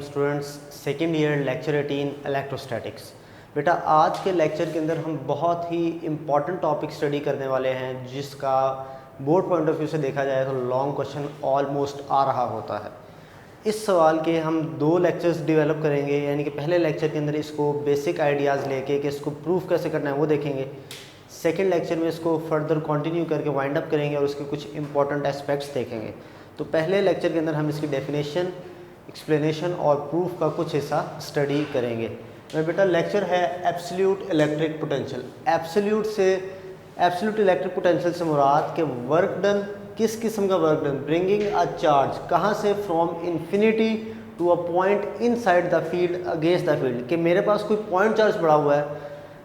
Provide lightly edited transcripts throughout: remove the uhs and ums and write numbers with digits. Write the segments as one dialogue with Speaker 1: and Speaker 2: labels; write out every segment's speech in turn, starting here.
Speaker 1: Students, second year lecture 18 electrostatics. बेटा आज के लेक्चर के अंदर हम बहुत ही इम्पॉर्टेंट टॉपिक स्टडी करने वाले हैं जिसका बोर्ड पॉइंट ऑफ व्यू से देखा जाए तो लॉन्ग क्वेश्चन ऑलमोस्ट आ रहा होता है। इस सवाल के हम दो लेक्चर्स डेवलप करेंगे, यानी कि पहले लेक्चर के अंदर इसको बेसिक आइडियाज़ लेके कि इसको प्रूफ कैसे करना है वो देखेंगे। सेकेंड लेक्चर में इसको फर्दर कंटिन्यू करके वाइंड अप करेंगे और उसके कुछ इंपॉर्टेंट एस्पेक्ट्स देखेंगे। तो पहले लेक्चर के अंदर हम इसकी डेफिनेशन, एक्सप्लेनेशन और प्रूफ का कुछ हिस्सा स्टडी करेंगे। मेरा बेटा लेक्चर है absolute electric potential. Absolute electric potential से मुराद के वर्क डन, किस किस्म का work done, bringing a charge, कहाँ से, from infinity to a point inside the field against the field. कि मेरे पास कोई पॉइंट चार्ज पड़ा हुआ है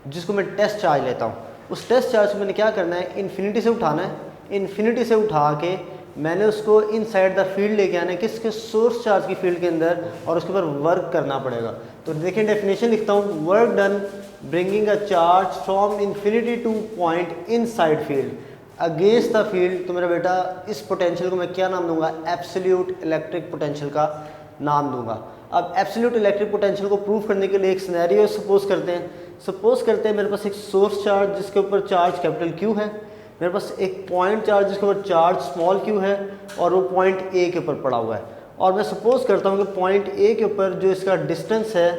Speaker 1: जिसको मैं टेस्ट चार्ज लेता हूँ, उस टेस्ट चार्ज को मैंने क्या करना है, इन्फिनिटी से उठाना है। इन्फिनिटी से उठा के मैंने उसको इनसाइड द फील्ड लेके आना है, किसके, सोर्स चार्ज की फील्ड के अंदर, और उसके ऊपर वर्क करना पड़ेगा। तो देखिए डेफिनेशन लिखता हूँ, work done bringing a charge from infinity two point inside field against the field. तो मेरा बेटा इस पोटेंशियल को मैं क्या नाम दूंगा, एब्सोल्यूट इलेक्ट्रिक पोटेंशियल का नाम दूंगा। अब एब्सोल्यूट इलेक्ट्रिक पोटेंशियल को प्रूव करने के लिए एक सिनेरियो सपोज करते हैं मेरे पास एक सोर्स चार्ज जिसके ऊपर चार्ज कैपिटल क्यू है, मेरे पास एक पॉइंट चार्ज जिसके ऊपर चार्ज स्मॉल क्यू है और वो पॉइंट ए के ऊपर पड़ा हुआ है। और मैं सपोज करता हूँ कि पॉइंट ए के ऊपर जो इसका डिस्टेंस है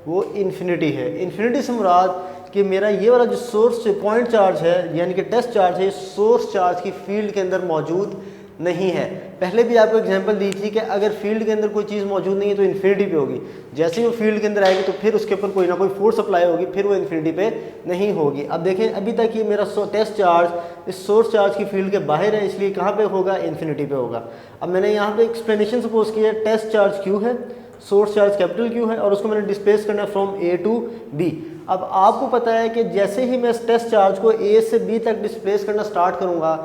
Speaker 1: वो इन्फिनिटी है। इन्फिनिटी से मुराद कि मेरा ये वाला जो सोर्स पॉइंट चार्ज है यानी कि टेस्ट चार्ज है, सोर्स चार्ज की फील्ड के अंदर मौजूद नहीं है। पहले भी आपको एग्जांपल दी थी कि अगर फील्ड के अंदर कोई चीज़ मौजूद नहीं है तो इन्फिनिटी पे होगी, जैसे ही वो फील्ड के अंदर आएगी तो फिर उसके ऊपर कोई ना कोई फोर्स अप्लाई होगी, फिर वो इन्फिनिटी पे नहीं होगी। अब देखें अभी तक ये मेरा टेस्ट चार्ज इस सोर्स चार्ज की फील्ड के बाहर है, इसलिए कहाँ पे होगा, इन्फिनिटी पे होगा। अब मैंने यहाँ पे एक्सप्लेनेशन सपोज की है, टेस्ट चार्ज क्यू है, सोर्स चार्ज कैपिटल क्यू है और उसको मैंने डिस्प्लेस करना है फ्रॉम ए टू बी। अब आपको पता है कि जैसे ही मैं इस टेस्ट चार्ज को ए से बी तक डिस्प्लेस करना स्टार्ट करूँगा,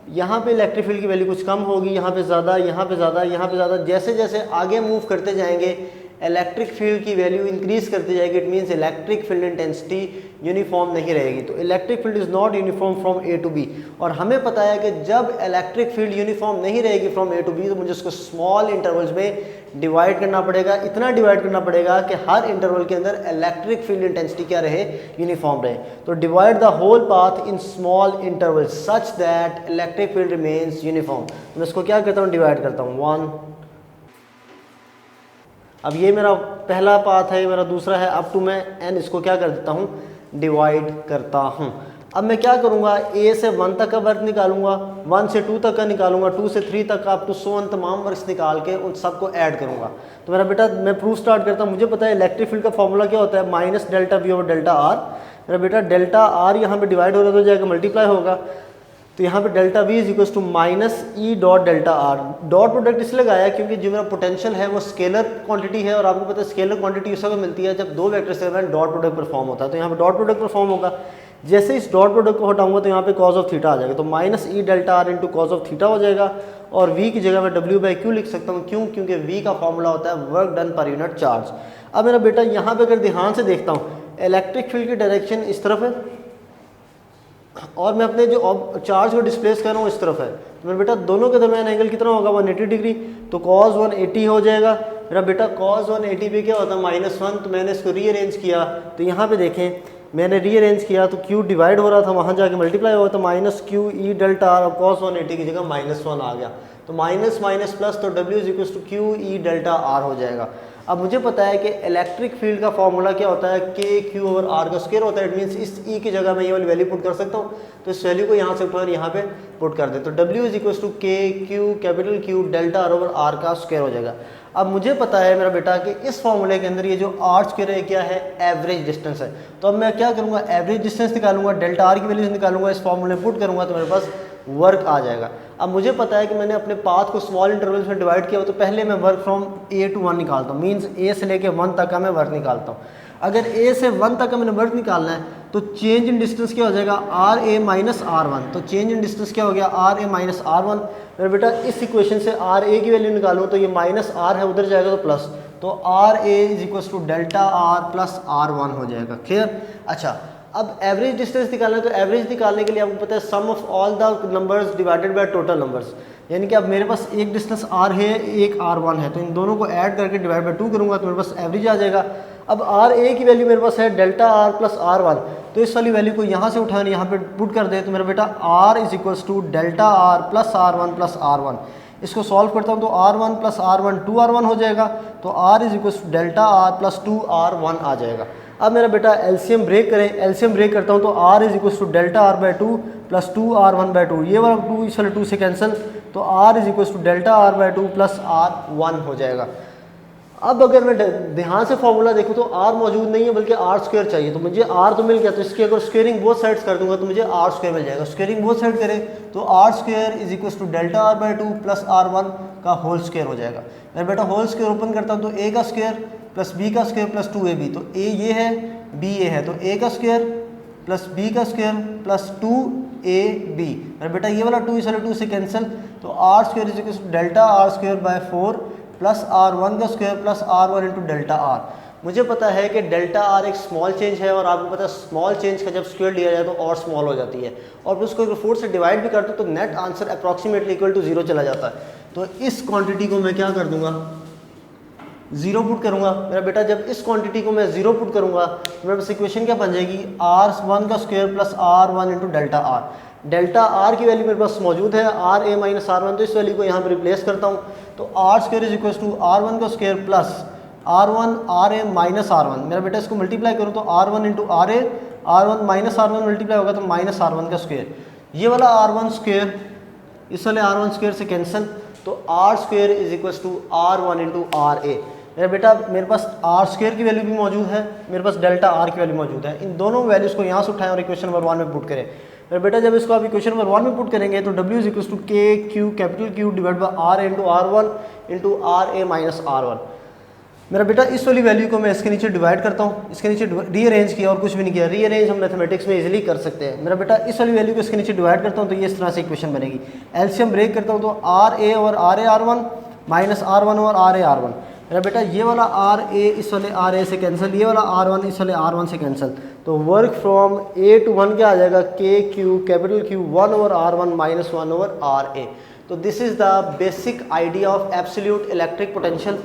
Speaker 1: यहाँ पे इलेक्ट्रिक फील्ड की वैल्यू कुछ कम होगी, यहाँ पे ज़्यादा, यहाँ पे ज़्यादा, यहाँ पे ज़्यादा। जैसे जैसे आगे मूव करते जाएंगे इलेक्ट्रिक फील्ड की वैल्यू इंक्रीज करती जाएगी। It means electric field intensity uniform नहीं रहेगी। तो electric field is not uniform from A to B. और हमें पता है कि जब इलेक्ट्रिक फील्ड यूनिफॉर्म नहीं रहेगी फ्रॉम ए टू बी तो मुझे उसको स्मॉल इंटरवल्स में डिवाइड करना पड़ेगा। इतना डिवाइड करना पड़ेगा कि हर इंटरवल के अंदर इलेक्ट्रिक फील्ड इंटेंसिटी क्या रहे, यूनिफॉर्म रहे। तो divide the whole path in small intervals such that electric field remains uniform. तो मैं इसको क्या करता हूँ, डिवाइड करता हूँ 1। अब ये मेरा पहला पाथ है, मेरा दूसरा है, अप टू मैं एन इसको क्या कर देता हूँ, डिवाइड करता हूँ। अब मैं क्या करूँगा, ए से 1 तक का वर्क निकालूंगा, 1 से 2 तक का निकालूंगा, 2 से 3 तक का, अप टू सो ऑन तमाम वर्क्स निकाल के उन सबको ऐड करूँगा। तो मेरा बेटा मैं प्रूफ स्टार्ट करता हूँ। मुझे पता है इलेक्ट्रिक फील्ड का फॉर्मूला क्या होता है, minus delta we over delta R. मेरा बेटा डेल्टा आर यहाँ पे डिवाइड हो रहा है तो जाएगा मल्टीप्लाई होगा, तो यहाँ पे delta V is equals to minus E dot delta R. Dot product इसलिए लगाया क्योंकि जो मेरा पोटेंशियल है वो स्केलर क्वांटिटी है और आपको पता है स्केलर क्वांटिटी उस वक्त मिलती है जब दो वेक्टर से डॉट प्रोडक्ट परफॉर्म होता है। तो यहाँ पे डॉट प्रोडक्ट परफॉर्म होगा, जैसे इस डॉट प्रोडक्ट को हटाऊंगा तो यहाँ पे कॉज ऑफ थीटा आ जाएगा। तो minus E delta are into cos of theta हो जाएगा और वी की जगह मैं डब्ल्यू बाई क्यू लिख सकता हूँ। क्यों? क्योंकि वी का फॉर्मूला होता है work done per unit charge. अब मेरा बेटा यहाँ पे अगर ध्यान से देखता हूँ, इलेक्ट्रिक फील्ड की डायरेक्शन इस तरफ है और मैं अपने जो चार्ज को डिस्प्लेस कर रहा हूँ इस तरफ है। तो मेरा बेटा दोनों के दरमियान एंगल कितना होगा, 180 डिग्री। तो cos 180 हो जाएगा। मेरा बेटा cos 180 पे क्या होता है, -1। तो मैंने इसको रीअरेंज किया तो यहाँ पे देखें मैंने रीअरेंज किया तो q डिवाइड हो रहा था, वहाँ जाके मल्टीप्लाई होगा तो minus Q E delta R, और cos 180 की जगह -1 आ गया। तो माइनस माइनस प्लस, तो W is equal to Q E delta R हो जाएगा। अब मुझे पता है कि इलेक्ट्रिक फील्ड का फॉर्मूला क्या होता है, के क्यू ओवर आर का स्क्वायर होता है। इट मीन्स इस ई की जगह मैं ये वाली वैल्यू पुट कर सकता हूँ, तो इस वैल्यू को यहाँ से उठाकर यहाँ पे पुट कर दे तो W is equal to K Q capital Q delta R over R का स्क्वायर हो जाएगा। अब मुझे पता है मेरा बेटा कि इस फॉर्मूले के अंदर ये जो आर स्क्वायर है क्या है, एवरेज डिस्टेंस है। तो अब मैं क्या करूँगा, एवरेज डिस्टेंस निकालूंगा, डेल्टा आर की वैल्यूज निकालूंगा, इस फॉर्मूले में पुट करूँगा तो मेरे पास वर्क आ जाएगा। अब मुझे पता है कि मैंने अपने पाथ को स्मॉल इंटरवल्स में डिवाइड किया हो तो पहले मैं वर्क फ्रॉम ए टू 1 निकालता हूँ। मीन्स ए से लेके 1 तक का मैं वर्क निकालता हूँ। अगर ए से 1 तक का मैंने वर्क निकालना है तो चेंज इन डिस्टेंस क्या हो जाएगा, आर ए माइनस आर 1। तो चेंज इन डिस्टेंस क्या हो गया, आर ए माइनस आर 1। मेरे बेटा इस इक्वेशन से आर ए की वैल्यू निकालूँ तो ये माइनस आर है, उधर जाएगा तो प्लस, तो R A is equal to delta R plus R 1 हो जाएगा। क्लियर? अच्छा अब एवरेज डिस्टेंस निकालना है, तो एवरेज निकालने के लिए आपको पता है sum of all the numbers divided by total numbers, यानी कि अब मेरे पास एक डिस्टेंस r है, एक r1 है, तो इन दोनों को ऐड करके डिवाइड बाय 2 करूंगा तो मेरे पास एवरेज आ जाएगा। अब RA की वैल्यू मेरे पास है डेल्टा r प्लस r1, तो इस वाली वैल्यू को यहाँ से उठाने यहाँ पे पुट कर दे, तो मेरा बेटा r is equals to delta r plus r1, इसको सॉल्व करता हूँ तो r1 प्लस r1 2r1 हो जाएगा, तो r is equals to delta r plus 2r1 आ जाएगा। अब मेरा बेटा एलसीएम ब्रेक करें, एलसीएम ब्रेक करता हूँ तो r is equals to delta r by 2 plus 2r1 by 2, ये वाला 2 इस वाले 2 से कैंसिल, तो r is equals to delta r by 2 plus r1 हो जाएगा। अब अगर मैं ध्यान से फॉर्मूला देखूँ तो r मौजूद नहीं है बल्कि r स्क्वायर चाहिए, तो मुझे r तो मिल गया, तो इसकी अगर स्क्वेयरिंग बोथ साइड्स कर दूंगा तो मुझे r स्क्वायर मिल जाएगा। स्क्वेयरिंग बोथ साइड करें तो r square is equals to delta r by 2 plus r1 का होल स्क्वायर हो जाएगा। मैं बेटा होल स्क्वायर ओपन करता हूँ तो a का स्क्वायर प्लस b का स्क्वायर प्लस 2ab, तो a ये है b ये है, तो a का स्क्वायर प्लस b का स्क्वायर प्लस 2ab, मेरा बेटा ये वाला 2 इस वाले 2 से कैंसिल, तो r square is equals to delta r square by 4 plus r1 का square plus r1 into delta r। मुझे पता है कि डेल्टा r एक स्मॉल चेंज है और आपको पता है स्मॉल चेंज का जब स्क्वायर लिया जाए तो और स्मॉल हो जाती है, और उसको अगर 4 से डिवाइड भी करते तो net answer approximately equal to 0 चला जाता है। तो इस क्वांटिटी को मैं क्या कर दूंगा, 0 पुट करूंगा। मेरा बेटा जब इस क्वांटिटी को मैं 0 पुट करूंगा तो मेरे पास इक्वेशन क्या बन जाएगी, r1 का square plus r1 into delta r। Delta r की वैल्यू मेरे पास मौजूद है r a माइनस r1, तो इस वैल्यू को यहाँ पर रिप्लेस करता हूँ, तो r square is equal to r1 का square plus r1 r a minus r1। मेरा बेटा इसको मल्टीप्लाई करूँ तो r1 into r a, r1 minus r1 multiply होगा तो माइनस r1 का स्क्वायर, ये वाला r1 स्क्वायर इस वाले r1 स्क्वायर से कैंसिल, तो r square is equal to r1 into r a। मेरा बेटा मेरे पास r स्क्वायर की वैल्यू भी मौजूद है, मेरे पास डेल्टा r की वैल्यू मौजूद है, इन दोनों वैल्यूज़ को यहाँ से उठाएं और इक्वेशन नंबर 1 में पुट करें। मेरा बेटा जब इसको आप इक्वेशन नंबर 1 में पुट करेंगे तो w is equal to k q capital Q divide by r into r1 into r a minus r1। मेरा बेटा इस वाली वैल्यू को मैं इसके नीचे डिवाइड करता हूँ, इसके नीचे रीअरेंज किया और कुछ भी नहीं किया, रीअरेंज हम मैथमेटिक्स में इजीली कर सकते हैं। मेरा बेटा इस वाली वैल्यू को इसके नीचे डिवाइड करता हूँ तो ये इस तरह से इक्वेशन बनेगी। एलसीएम ब्रेक करता हूँ तो r a और r a r1 minus r1 और r a r1। मेरा बेटा ये वाला r a इस वाले r a से कैंसिल, ये वाला r1 इस वाले r1 से कैंसिल, तो वर्क फ्रॉम a टू 1 क्या आ जाएगा, k q capital Q 1 over r1 minus 1 over r a। तो this is the basic idea of absolute electric potential.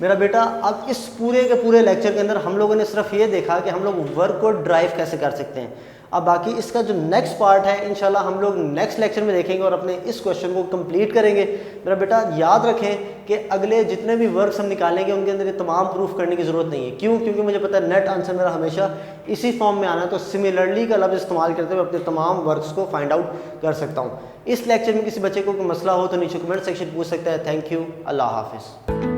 Speaker 1: मेरा बेटा अब इस पूरे के पूरे लेक्चर के अंदर हम लोगों ने सिर्फ ये देखा कि हम लोग वर्क को ड्राइव कैसे कर सकते हैं। अब बाकी इसका जो नेक्स्ट पार्ट है इंशाल्लाह हम लोग नेक्स्ट लेक्चर में देखेंगे और अपने इस क्वेश्चन को कंप्लीट करेंगे। मेरा बेटा याद रखें कि अगले जितने भी वर्क्स हम निकालेंगे उनके अंदर ये तमाम प्रूफ करने की ज़रूरत नहीं है। क्यों? क्योंकि मुझे पता है नेट आंसर मेरा हमेशा इसी फॉर्म में आना है, तो सिमिलरली का लफ्ज़ इस्तेमाल करते हुए अपने तमाम वर्क्स को फाइंड आउट कर सकता हूँ। इस लेक्चर में किसी बच्चे को कोई मसला हो तो नीचे कमेंट सेक्शन पूछ सकता है। थैंक यू, अल्लाह हाफिज़।